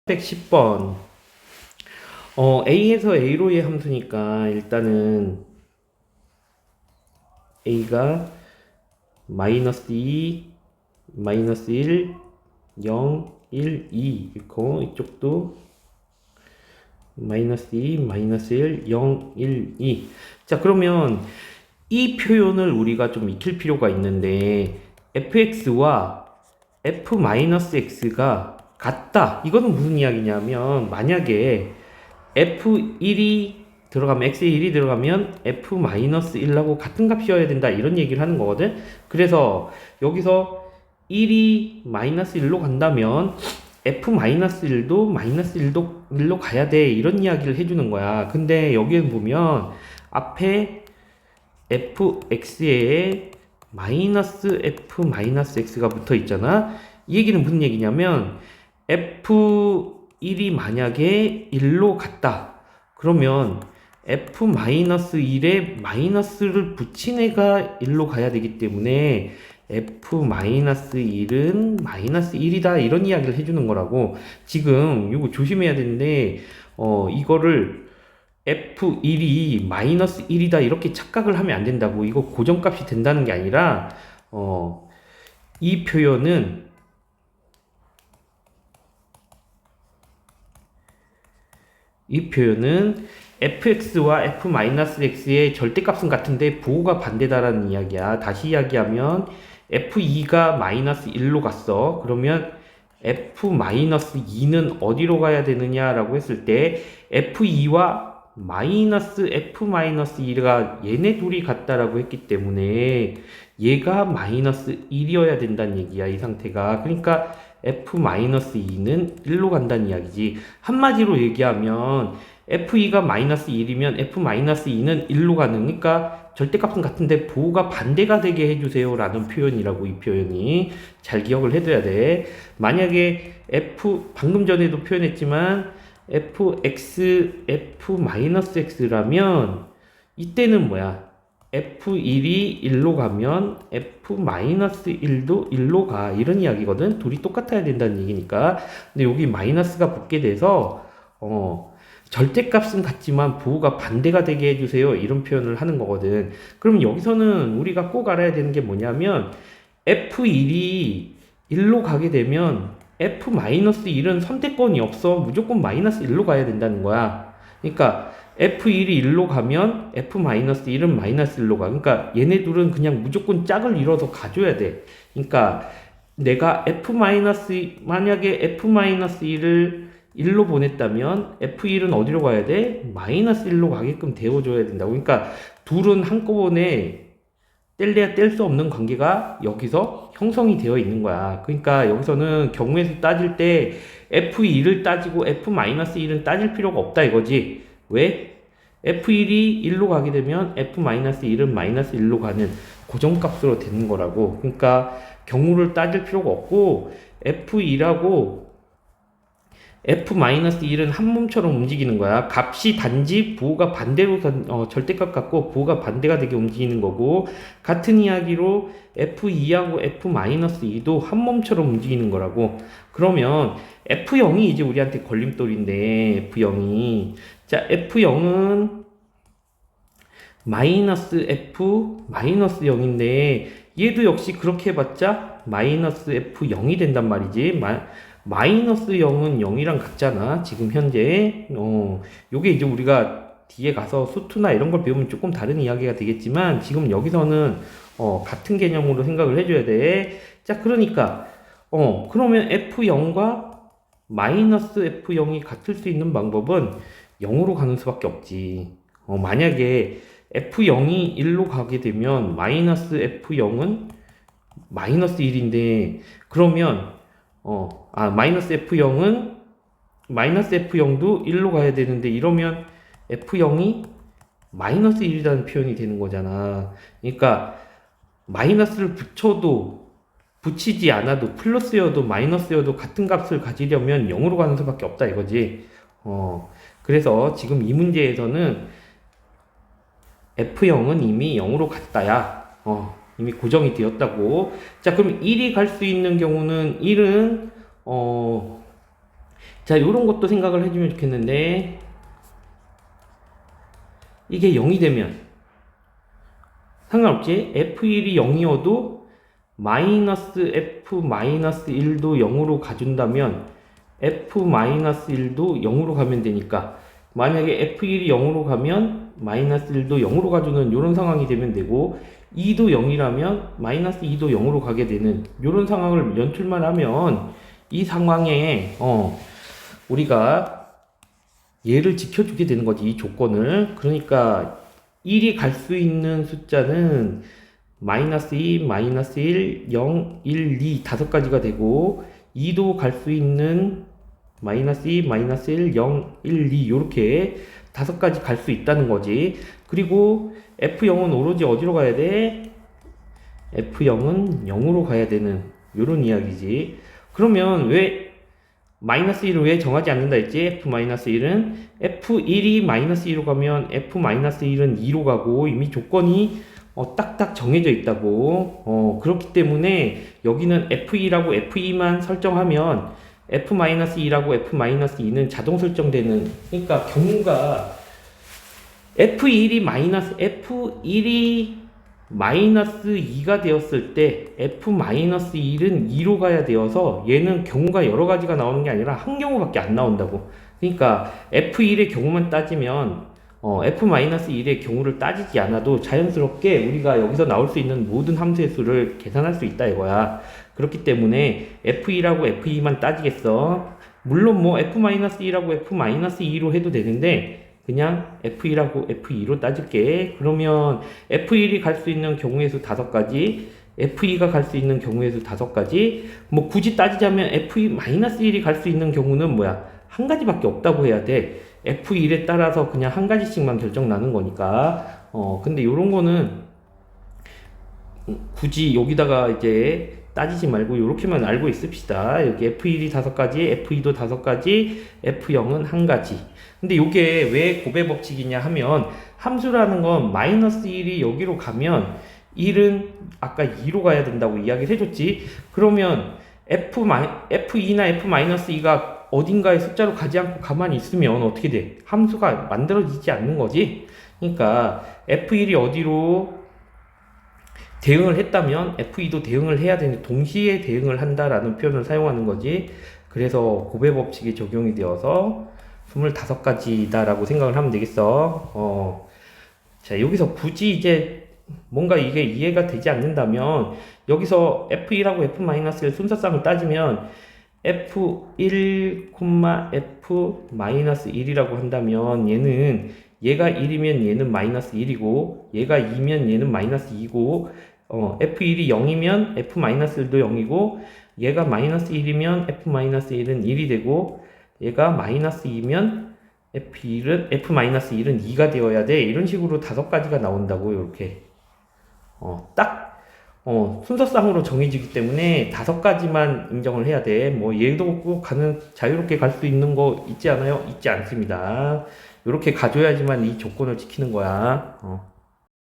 110번. A에서 A로의 함수니까 일단은 A가 마이너스 2, 마이너스 1, 0, 1, 2 있고 이쪽도 마이너스 2, 마이너스 1, 0, 1, 2. 자, 그러면 이 표현을 우리가 좀 익힐 필요가 있는데 fx와 f-x가 같다. 이거는 무슨 이야기냐면 만약에 f1이 들어가면 x에 1이 들어가면 f-1하고 같은 값이어야 된다. 이런 얘기를 하는 거거든. 그래서 여기서 1이 마이너스 1로 간다면 f-1도 마이너스 1로 가야 돼. 이런 이야기를 해주는 거야. 근데 여기에 보면 앞에 fx에 마이너스 f-x가 붙어 있잖아. 이 얘기는 무슨 얘기냐면 f1이 만약에 1로 갔다. 그러면 f-1에 마이너스를 붙인 애가 1로 가야 되기 때문에 f-1은 마이너스 1이다. 이런 이야기를 해주는 거라고. 지금 이거 조심해야 되는데 이거를 f1이 마이너스 1이다 이렇게 착각을 하면 안 된다고. 이거 고정값이 된다는 게 아니라 이 표현은 fx와 f-x의 절대값은 같은데 부호가 반대다라는 이야기야. 다시 이야기하면 f2가 마이너스 1로 갔어. 그러면 f-2는 어디로 가야 되느냐라고 했을 때 f2와 마이너스 f-2가 얘네 둘이 같다라고 했기 때문에 얘가 마이너스 1이어야 된다는 얘기야. 이 상태가. 그러니까 f-2는 1로 간다는 이야기지. 한마디로 얘기하면 f2가 마이너스 1이면 f-2는 1로 가는, 그러니까 절대값은 같은데 부호가 반대가 되게 해주세요 라는 표현이라고. 이 표현이 잘 기억을 해둬야 돼. 만약에 방금 전에도 표현했지만 fx, f-x라면 이때는 뭐야? f1이 1로 가면 f-1도 1로 가. 이런 이야기거든. 둘이 똑같아야 된다는 얘기니까. 근데 여기 마이너스가 붙게 돼서 절대값은 같지만 부호가 반대가 되게 해주세요. 이런 표현을 하는 거거든. 그럼 여기서는 우리가 꼭 알아야 되는 게 뭐냐면 f1이 1로 가게 되면 f-1은 선택권이 없어. 무조건 마이너스 1로 가야 된다는 거야. 그러니까 f1이 1로 가면 f-1은 마이너스 1로 가. 그러니까 얘네 둘은 그냥 무조건 짝을 이뤄서 가줘야 돼. 그러니까 내가 만약에 f-1을 1로 보냈다면 f1은 어디로 가야 돼? 마이너스 1로 가게끔 데워줘야 된다고. 그러니까 둘은 한꺼번에 뗄래야 뗄 수 없는 관계가 여기서 형성이 되어 있는 거야. 그러니까 여기서는 경우에서 따질 때 f1을 따지고 f-1은 따질 필요가 없다 이거지. 왜? f1이 1로 가게 되면 f-1은 마이너스 1로 가는 고정값으로 되는 거라고. 그러니까 경우를 따질 필요가 없고 f2하고 f-1은 한 몸처럼 움직이는 거야. 값이 단지 부호가 반대로 절대값 같고 부호가 반대가 되게 움직이는 거고, 같은 이야기로 f2하고 f-2도 한 몸처럼 움직이는 거라고. 그러면 f0이 이제 우리한테 걸림돌인데, f0이 자 f0은 마이너스 f 마이너스 0인데 얘도 역시 그렇게 해봤자 마이너스 f0이 된단 말이지. 마이너스 0은 0이랑 같잖아 지금 현재. 요게 이제 우리가 뒤에 가서 수투나 이런 걸 배우면 조금 다른 이야기가 되겠지만 지금 여기서는 같은 개념으로 생각을 해줘야 돼. 자, 그러니까 그러면 f0과 마이너스 f0이 같을 수 있는 방법은 0으로 가는 수밖에 없지. 만약에 f0이 1로 가게 되면 마이너스 f0은 마이너스 1인데 그러면 마이너스 f0도 1로 가야 되는데 이러면 f0이 마이너스 1이라는 표현이 되는 거잖아. 그러니까 마이너스를 붙이지 않아도 플러스여도 마이너스여도 같은 값을 가지려면 0으로 가는 수밖에 없다 이거지. 그래서 지금 이 문제에서는 f0은 이미 0으로 갔다야. 이미 고정이 되었다고. 자, 그럼 1이 갈 수 있는 경우는 1은 자, 요런 것도 생각을 해주면 좋겠는데, 이게 0이 되면 상관없지. F1이 0이어도 마이너스 F-1도 0으로 가준다면 F-1도 0으로 가면 되니까, 만약에 F1이 0으로 가면 마이너스 1도 0으로 가주는 이런 상황이 되면 되고, 2도 0이라면 마이너스 2도 0으로 가게 되는 이런 상황을 연출만 하면, 이 상황에 우리가 얘를 지켜주게 되는 거지, 이 조건을. 그러니까 1이 갈 수 있는 숫자는 마이너스 2, 마이너스 1, 0, 1, 2 다섯 가지가 되고, 2도 갈 수 있는 마이너스 2, 마이너스 1, 0, 1, 2 요렇게 다섯 가지 갈 수 있다는 거지. 그리고 F0은 오로지 어디로 가야 돼? F0은 0으로 가야 되는 요런 이야기지. 그러면 왜 마이너스 1을 왜 정하지 않는다 했지? F-1은 F1이 마이너스 2로 가면 F-1은 2로 가고, 이미 조건이 딱딱 정해져 있다고. 그렇기 때문에 여기는 F2라고 F2만 설정하면 F-2라고 F-2는 자동 설정되는, 그러니까 경우가 F1이 마이너스 2가 되었을 때 F-1은 2로 가야 되어서, 얘는 경우가 여러 가지가 나오는 게 아니라 한 경우밖에 안 나온다고. 그러니까 F1의 경우만 따지면 F-1의 경우를 따지지 않아도 자연스럽게 우리가 여기서 나올 수 있는 모든 함수의 수를 계산할 수 있다 이거야. 그렇기 때문에 F1하고 F2만 따지겠어. 물론 뭐 F-1하고 F-2로 해도 되는데, 그냥 F1하고 F2로 따질게. 그러면 F1이 갈 수 있는 경우의 수 5가지, F2가 갈 수 있는 경우의 수 5가지, 뭐 굳이 따지자면 F-1이 갈 수 있는 경우는 뭐야? 한 가지밖에 없다고 해야 돼. F1에 따라서 그냥 한 가지씩만 결정 나는 거니까. 근데 요런 거는 굳이 여기다가 이제 따지지 말고 요렇게만 알고 있읍시다. 여기 F1이 5가지, F2도 5가지, F0은 1가지. 근데 요게 왜 곱의 법칙이냐 하면, 함수라는 건 마이너스 1이 여기로 가면 1은 아까 2로 가야 된다고 이야기를 해줬지. 그러면 F2나 F-2가 어딘가에 숫자로 가지 않고 가만히 있으면 어떻게 돼? 함수가 만들어지지 않는 거지. 그러니까 F1이 어디로 대응을 했다면 F2도 대응을 해야 되는데, 동시에 대응을 한다라는 표현을 사용하는 거지. 그래서 곱의 법칙이 적용이 되어서 25가지다라고 생각을 하면 되겠어. 자, 여기서 굳이 이제 뭔가 이게 이해가 되지 않는다면, 여기서 F1하고 F-1 순서상을 따지면 F1, F-1이라고 한다면, 얘가 1이면 얘는 마이너스 1이고, 얘가 2면 얘는 마이너스 2고, F1이 0이면 F-1도 0이고, 얘가 마이너스 1이면 F-1은 1이 되고, 얘가 마이너스 2면 F-1은 2가 되어야 돼. 이런 식으로 5가지가 나온다고, 이렇게. 순서상으로 정해지기 때문에 5가지만 인정을 해야 돼. 뭐 얘도 꼭 자유롭게 갈 수 있는 거 있지 않아요? 있지 않습니다. 이렇게 가져야지만 이 조건을 지키는 거야.